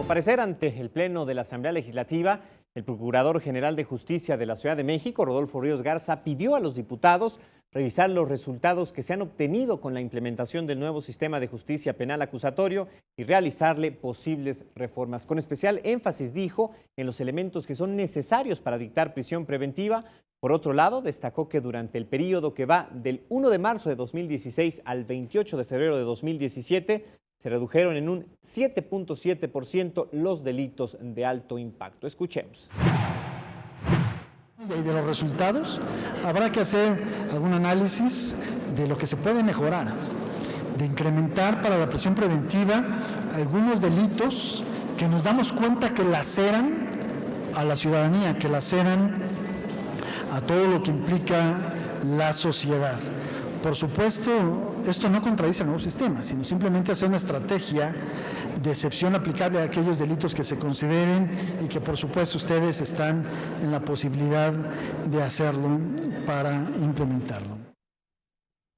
comparecer ante el Pleno de la Asamblea Legislativa, el Procurador General de Justicia de la Ciudad de México, Rodolfo Ríos Garza, pidió a los diputados revisar los resultados que se han obtenido con la implementación del nuevo sistema de justicia penal acusatorio y realizarle posibles reformas. Con especial énfasis, dijo, en los elementos que son necesarios para dictar prisión preventiva. Por otro lado, destacó que durante el periodo que va del 1 de marzo de 2016 al 28 de febrero de 2017, se redujeron en un 7.7% los delitos de alto impacto. Escuchemos. Y de los resultados, habrá que hacer algún análisis de lo que se puede mejorar, de incrementar para la prisión preventiva algunos delitos que nos damos cuenta que laceran a la ciudadanía, que laceran a todo lo que implica la sociedad. Por supuesto, esto no contradice el nuevo sistema, sino simplemente hacer una estrategia de excepción aplicable a aquellos delitos que se consideren y que por supuesto ustedes están en la posibilidad de hacerlo para implementarlo.